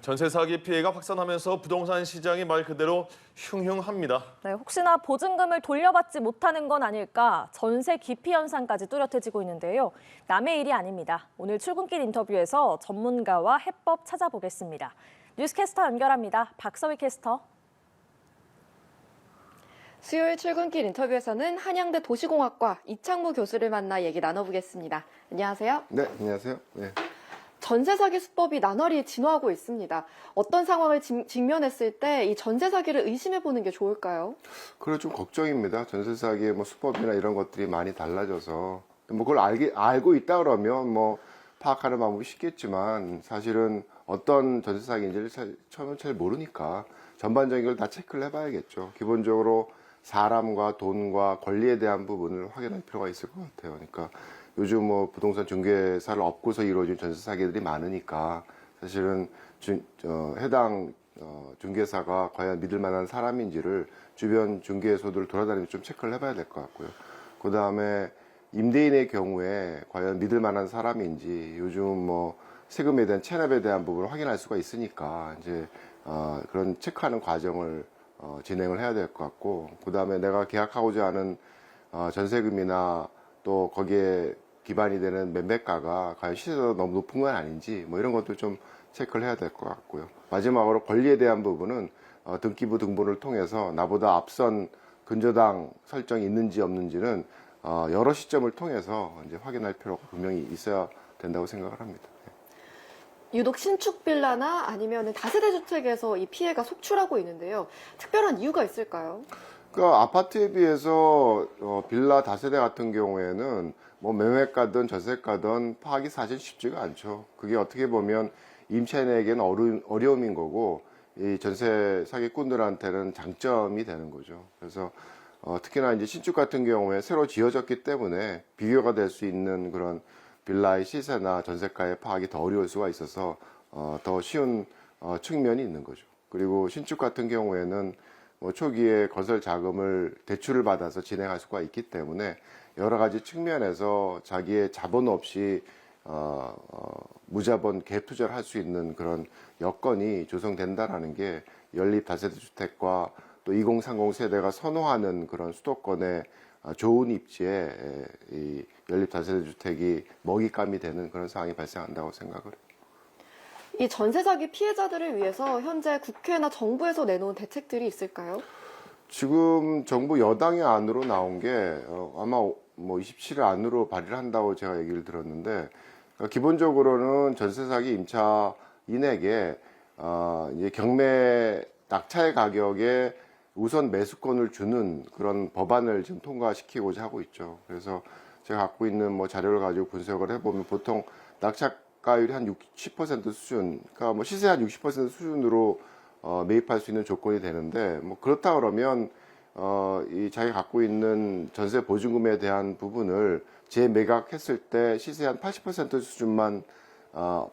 전세 사기 피해가 확산하면서 부동산 시장이 말 그대로 흉흉합니다. 네, 혹시나 보증금을 돌려받지 못하는 건 아닐까 전세 기피 현상까지 뚜렷해지고 있는데요. 남의 일이 아닙니다. 오늘 출근길 인터뷰에서 전문가와 해법 찾아보겠습니다. 뉴스캐스터 연결합니다. 박서희 캐스터. 수요일 출근길 인터뷰에서는 한양대 도시공학과 이창무 교수를 만나 얘기 나눠보겠습니다. 안녕하세요. 네, 안녕하세요. 네. 전세 사기 수법이 나날이 진화하고 있습니다. 어떤 상황을 직면했을 때 이 전세 사기를 의심해 보는 게 좋을까요? 그래 좀 걱정입니다. 전세 사기의 뭐 수법이나 이런 것들이 많이 달라져서 뭐 그걸 알고 있다 그러면 뭐 파악하는 방법이 쉽겠지만 사실은 어떤 전세 사기인지를 처음에 잘 모르니까 전반적인 걸 다 체크를 해봐야겠죠. 기본적으로 사람과 돈과 권리에 대한 부분을 확인할 필요가 있을 것 같아요. 그러니까 요즘 뭐 부동산 중개사를 업고서 이루어진 전세 사기들이 많으니까 사실은 해당 중개사가 과연 믿을 만한 사람인지를 주변 중개소들을 돌아다니면서 좀 체크를 해봐야 될 것 같고요. 그 다음에 임대인의 경우에 과연 믿을 만한 사람인지 요즘 뭐 세금에 대한 체납에 대한 부분을 확인할 수가 있으니까 이제 그런 체크하는 과정을 진행을 해야 될 것 같고, 그 다음에 내가 계약하고자 하는 전세금이나 또 거기에 기반이 되는 매매가가 과연 시세가 너무 높은 건 아닌지 뭐 이런 것도 좀 체크를 해야 될 것 같고요. 마지막으로 권리에 대한 부분은 등기부 등본을 통해서 나보다 앞선 근저당 설정이 있는지 없는지는 여러 시점을 통해서 이제 확인할 필요가 분명히 있어야 된다고 생각을 합니다. 유독 신축 빌라나 아니면 다세대 주택에서 이 피해가 속출하고 있는데요. 특별한 이유가 있을까요? 그러니까 아파트에 비해서 빌라 다세대 같은 경우에는 뭐 매매가든 전세가든 파악이 사실 쉽지가 않죠. 그게 어떻게 보면 임차인에게는 어려움인 거고 이 전세 사기꾼들한테는 장점이 되는 거죠. 그래서 특히나 이제 신축 같은 경우에 새로 지어졌기 때문에 비교가 될 수 있는 그런 빌라의 시세나 전세가의 파악이 더 어려울 수가 있어서 더 쉬운 측면이 있는 거죠. 그리고 신축 같은 경우에는 뭐 초기에 건설 자금을 대출을 받아서 진행할 수가 있기 때문에 여러 가지 측면에서 자기의 자본 없이 무자본 갭 투자를 할 수 있는 그런 여건이 조성된다라는 게 연립 다세대 주택과 또 2030 세대가 선호하는 그런 수도권의 좋은 입지에 이 연립 다세대 주택이 먹잇감이 되는 그런 상황이 발생한다고 생각을 해요. 이 전세 사기 피해자들을 위해서 현재 국회나 정부에서 내놓은 대책들이 있을까요? 지금 정부 여당의 안으로 나온 게 아마 뭐 27일 안으로 발의를 한다고 제가 얘기를 들었는데, 그러니까 기본적으로는 전세 사기 임차인에게 이제 경매 낙찰 가격에 우선 매수권을 주는 그런 법안을 지금 통과시키고자 하고 있죠. 그래서 제가 갖고 있는 뭐 자료를 가지고 분석을 해보면 보통 낙찰가율이 한 60% 수준, 그러니까 뭐 시세 한 60% 수준으로 매입할 수 있는 조건이 되는데, 뭐 그렇다 그러면 이 자기가 갖고 있는 전세 보증금에 대한 부분을 재매각했을 때 시세 한 80% 수준만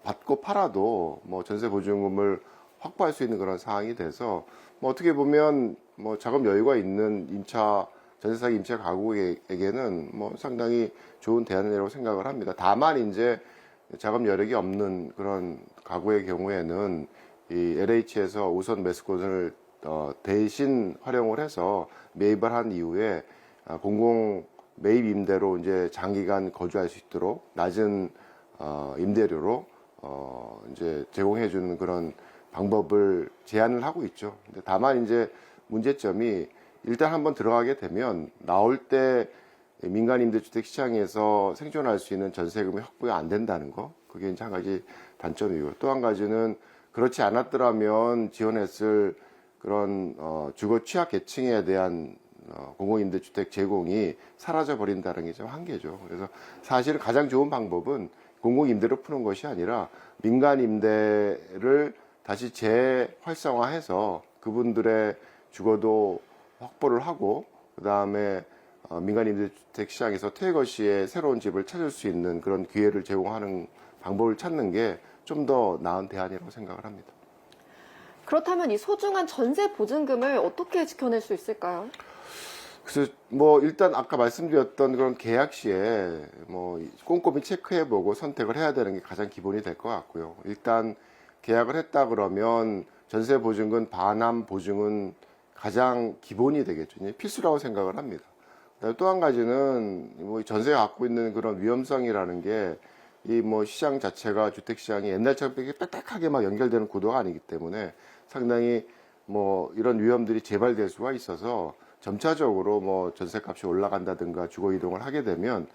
받고 팔아도 뭐 전세 보증금을 확보할 수 있는 그런 상황이 돼서 뭐 어떻게 보면 뭐 자금 여유가 있는 전세 사기 임차 가구에게는 뭐 상당히 좋은 대안이라고 생각을 합니다. 다만 이제 자금 여력이 없는 그런 가구의 경우에는 이 LH에서 우선 매수권을 대신 활용을 해서 매입을 한 이후에 공공 매입 임대로 이제 장기간 거주할 수 있도록 낮은 임대료로 이제 제공해 주는 그런 방법을 제안을 하고 있죠. 근데 다만 이제 문제점이 일단 한번 들어가게 되면 나올 때 민간 임대주택 시장에서 생존할 수 있는 전세금이 확보가 안 된다는 거, 그게 이제 한 가지 단점이고, 또 한 가지는 그렇지 않았더라면 지원했을 그런 주거 취약 계층에 대한 공공임대주택 제공이 사라져 버린다는 게 좀 한계죠. 그래서 사실은 가장 좋은 방법은 공공임대로 푸는 것이 아니라 민간 임대를 다시 재활성화해서 그분들의 주거도 확보를 하고, 그 다음에 민간 임대주택 시장에서 퇴거 시에 새로운 집을 찾을 수 있는 그런 기회를 제공하는 방법을 찾는 게 좀 더 나은 대안이라고 생각을 합니다. 그렇다면 이 소중한 전세 보증금을 어떻게 지켜낼 수 있을까요? 그래서 뭐 일단 아까 말씀드렸던 그런 계약 시에 뭐 꼼꼼히 체크해보고 선택을 해야 되는 게 가장 기본이 될 것 같고요. 일단 계약을 했다 그러면 전세 보증금 반환 보증은 가장 기본이 되겠죠. 필수라고 생각을 합니다. 또 한 가지는 뭐 전세가 갖고 있는 그런 위험성이라는 게 이 뭐 시장 자체가 주택 시장이 옛날처럼 이렇게 빽빽하게 막 연결되는 구도가 아니기 때문에 상당히 뭐 이런 위험들이 재발될 수가 있어서 점차적으로 뭐 전세값이 올라간다든가 주거 이동을 하게 되면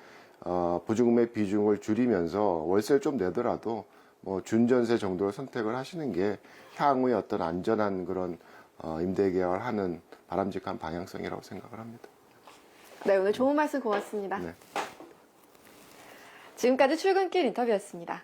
보증금의 비중을 줄이면서 월세를 좀 내더라도 뭐 준전세 정도로 선택을 하시는 게 향후에 어떤 안전한 그런 임대 계약을 하는 바람직한 방향성이라고 생각을 합니다. 네, 오늘 좋은 말씀 고맙습니다. 네. 지금까지 출근길 인터뷰였습니다.